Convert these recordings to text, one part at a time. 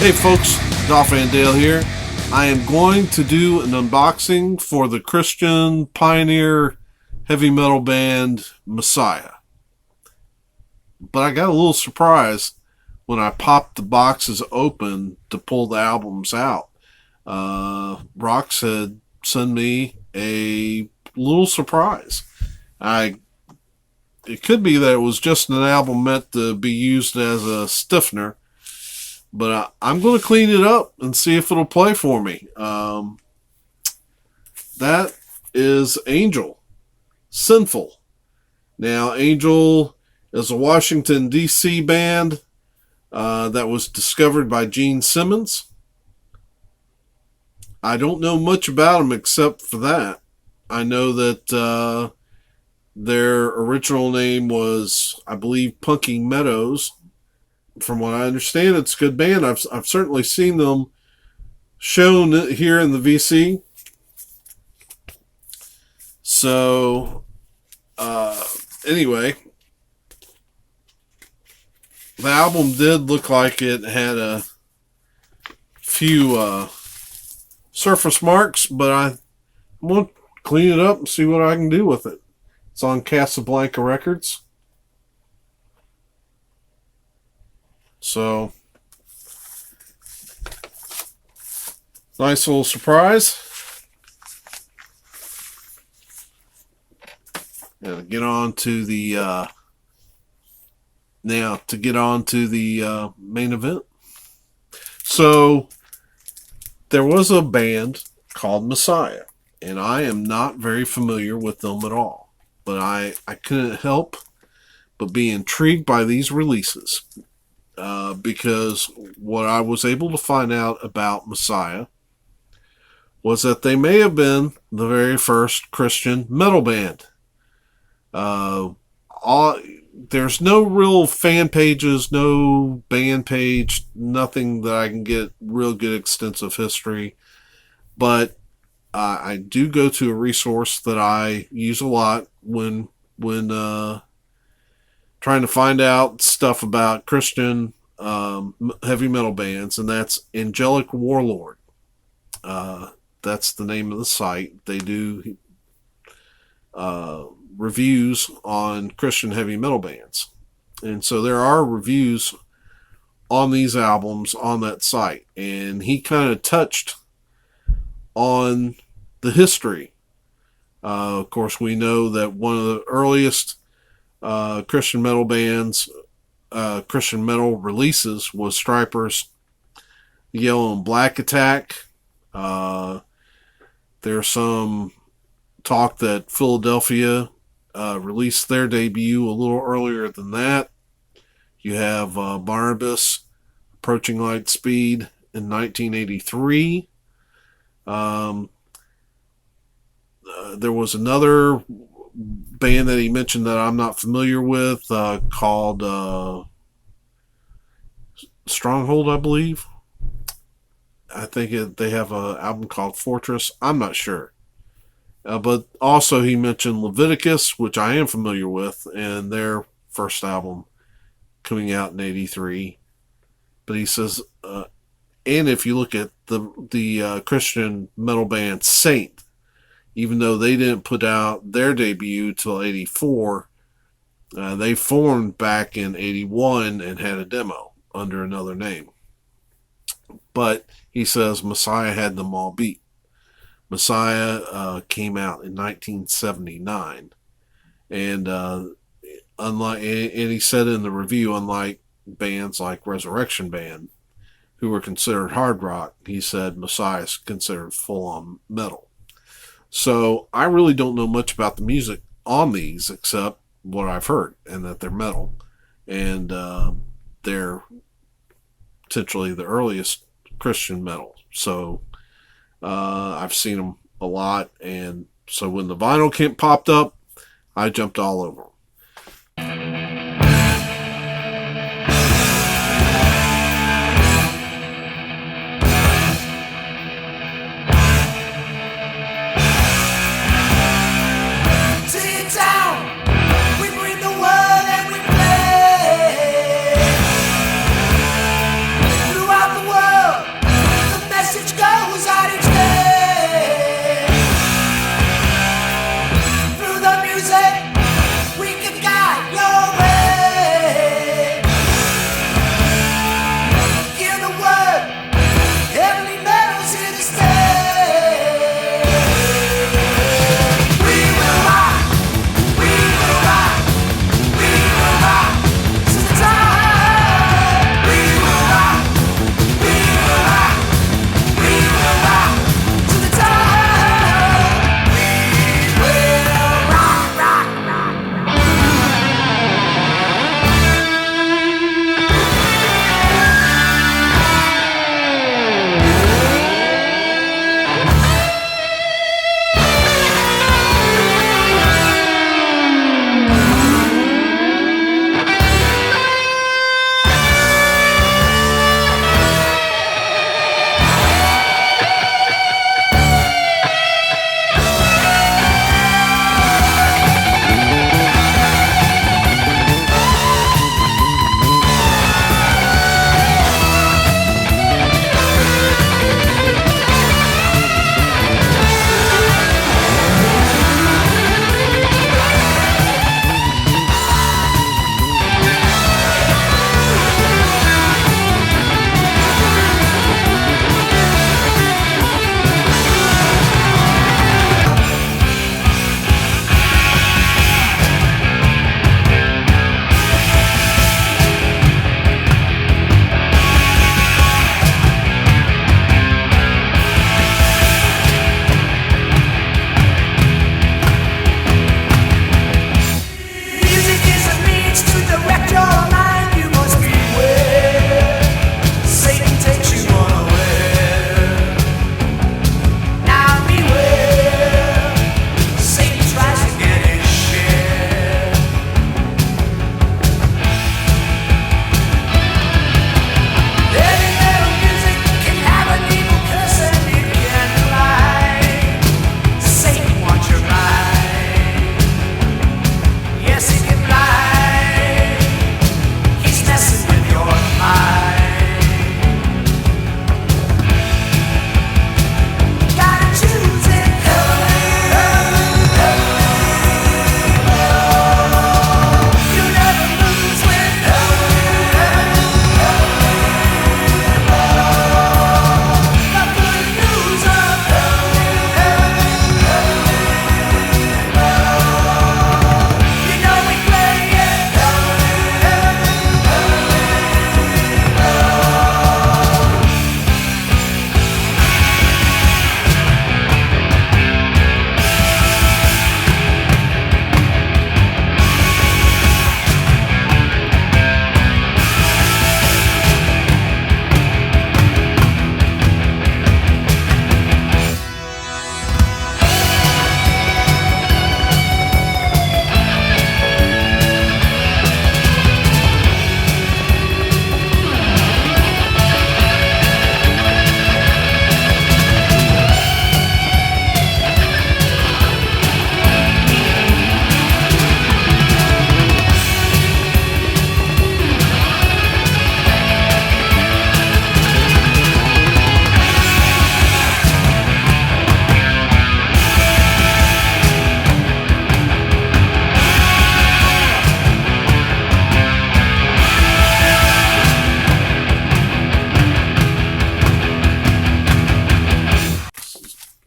Hey folks, Dolph Van Dale here. I am going to do an unboxing for the Christian pioneer heavy metal band Messiah. But I got a little surprised when I popped the boxes open to pull the albums out. Rox had sent me a little surprise. It could be that it was just an album meant to be used as a stiffener, but I'm going to clean it up and see if it'll play for me. That is Angel, Sinful. Now, Angel is a Washington, D.C. band that was discovered by Gene Simmons. I don't know much about them except for that. I know that their original name was, I believe, Punky Meadows. From what I understand, it's a good band. I've certainly seen them shown here in the VC. So, anyway, the album did look like it had a few surface marks, but I'm going to clean it up and see what I can do with it. It's on Casablanca Records. So, nice little surprise. Now to get on to the main event. So, there was a band called Messiah, and I am not very familiar with them at all. But I couldn't help but be intrigued by these releases. Because what I was able to find out about Messiah was that they may have been the very first Christian metal band. There's no real fan pages, no band page, nothing that I can get real good extensive history. But I do go to a resource that I use a lot when trying to find out stuff about Christian heavy metal bands, and that's Angelic Warlord. That's the name of the site. They do reviews on Christian heavy metal bands. And so there are reviews on these albums on that site. And he kind of touched on the history. Of course, we know that one of the earliest Christian metal bands, Christian metal releases was Stryper's Yellow and Black Attack. There's some talk that Philadelphia released their debut a little earlier than that. You have Barnabas, Approaching Light Speed in 1983. There was another band that he mentioned that I'm not familiar with called Stronghold, I believe. I think they have an album called Fortress. I'm not sure. But also he mentioned Leviticus, which I am familiar with, and their first album coming out in 83. But he says, and if you look at the Christian metal band Saint, even though they didn't put out their debut till 84, they formed back in 81 and had a demo under another name. But he says Messiah had them all beat. Messiah came out in 1979, and he said in the review, unlike bands like Resurrection Band, who were considered hard rock, he said Messiah is considered full-on metal. So I really don't know much about the music on these except what I've heard, and that they're metal, and they're potentially the earliest Christian metal. So I've seen them a lot, and so when the vinyl kit popped up, I jumped all over them. Throughout the world.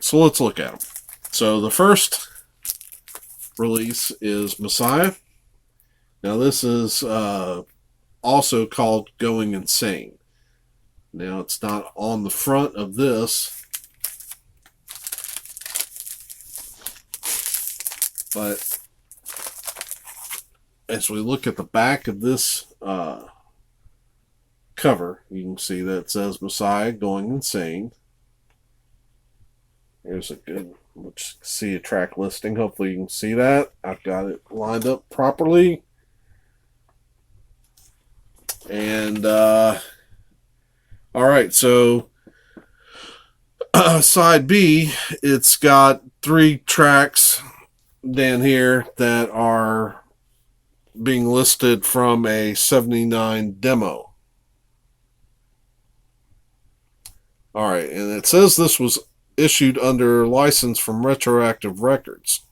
So let's look at them. So the first release is Messiah. Now this is also called Going Insane. Now it's not on the front of this, but as we look at the back of this cover, you can see that it says Messiah Going Insane. Here's a good, let's see a track listing. Hopefully you can see that. I've got it lined up properly. And, all right, so side B, it's got 3 tracks down here that are being listed from a 79 demo. All right, and it says this was issued under license from Retroactive Records.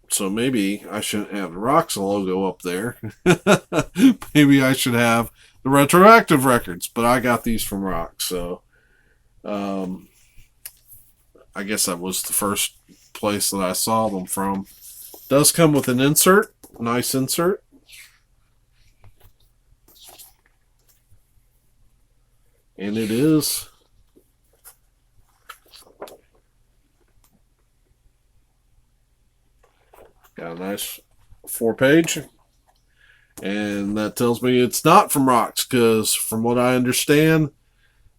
So maybe I shouldn't have the Roxx logo up there. Maybe I should have the Retroactive Records, but I got these from Roxx, so I guess that was the first place that I saw them from. Does come with an insert, nice insert. And it is got a nice 4-page. And that tells me it's not from Roxx, because from what I understand,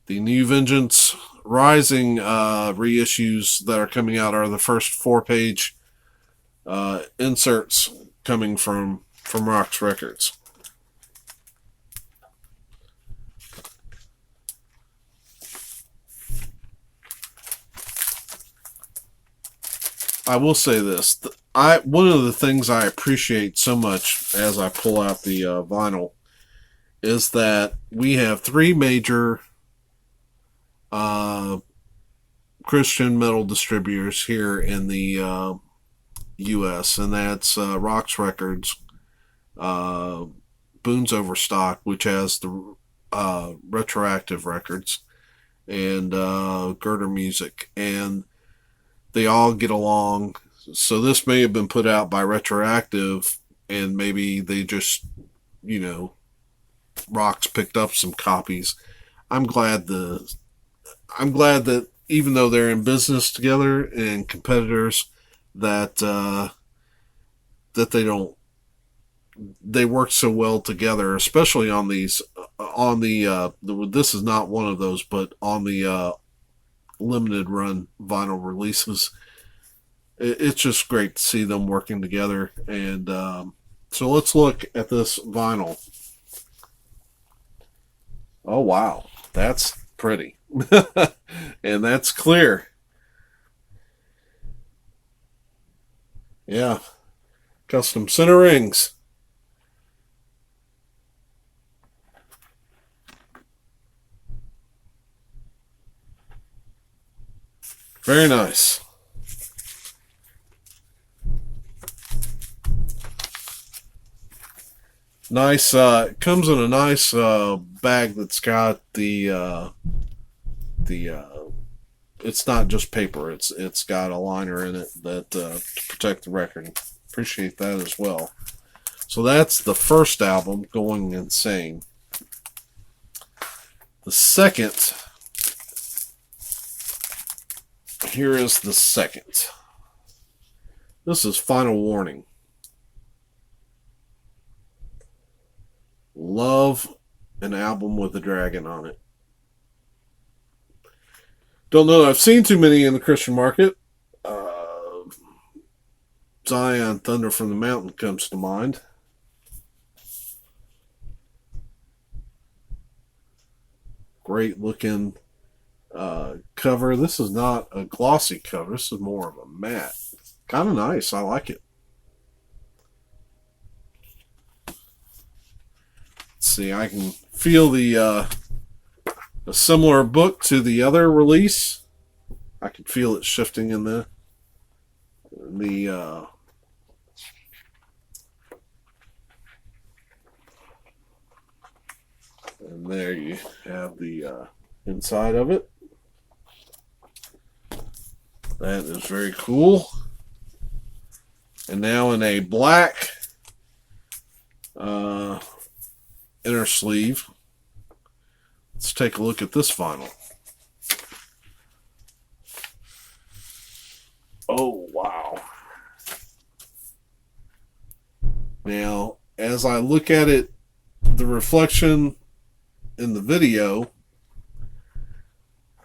the new Vengeance Rising reissues that are coming out are the first 4-page inserts coming from Roxx Records. I will say this: one of the things I appreciate so much as I pull out the vinyl is that we have 3 major Christian metal distributors here in the U.S., and that's Roxx Records, Boone's Overstock, which has the Retroactive Records, and Girder Music, and they all get along. So this may have been put out by Retroactive, and maybe they just, Roxx picked up some copies. I'm glad that even though they're in business together and competitors, that they work so well together, especially on these this is not one of those, but on the limited run vinyl releases. It's just great to see them working together. And so let's look at this vinyl. Oh wow, that's pretty. And that's clear. Yeah, custom center rings. Very nice. Nice. It comes in a nice bag that's got the it's not just paper. It's got a liner in it that to protect the record. Appreciate that as well. So that's the first album, Going Insane. The second. Here is the second. This is Final Warning. Love an album with a dragon on it. Don't know that I've seen too many in the Christian market. Zion, Thunder from the Mountain comes to mind. Great looking cover. This is not a glossy cover. This is more of a matte. Kind of nice. I like it. Let's see. I can feel the a similar book to the other release. I can feel it shifting in the And there you have the inside of it. That is very cool. And now in a black inner sleeve, let's take a look at this vinyl. Oh, wow. Now, as I look at it, the reflection in the video,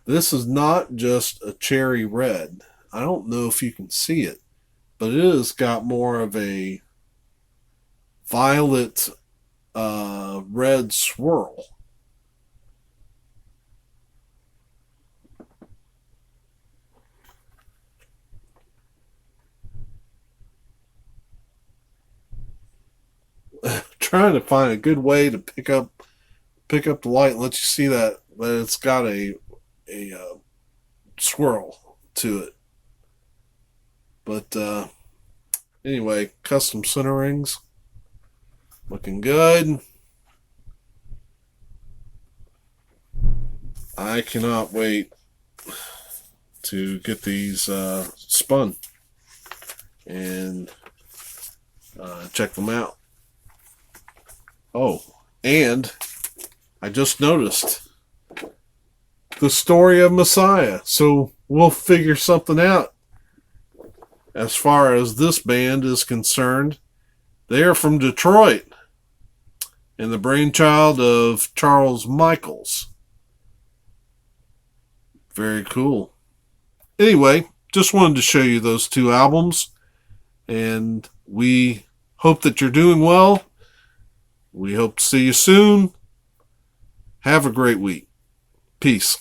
this is not just a cherry red. I don't know if you can see it, but it has got more of a violet red swirl. Trying to find a good way to pick up the light and let you see that it's got a swirl to it. But anyway, custom center rings, looking good. I cannot wait to get these spun and check them out. Oh, and I just noticed the story of Messiah. So we'll figure something out as far as this band is concerned. They are from Detroit and the brainchild of Charles Michaels. Very cool. Anyway, just wanted to show you those two albums, and we hope that you're doing well. We hope to see you soon. Have a great week. Peace.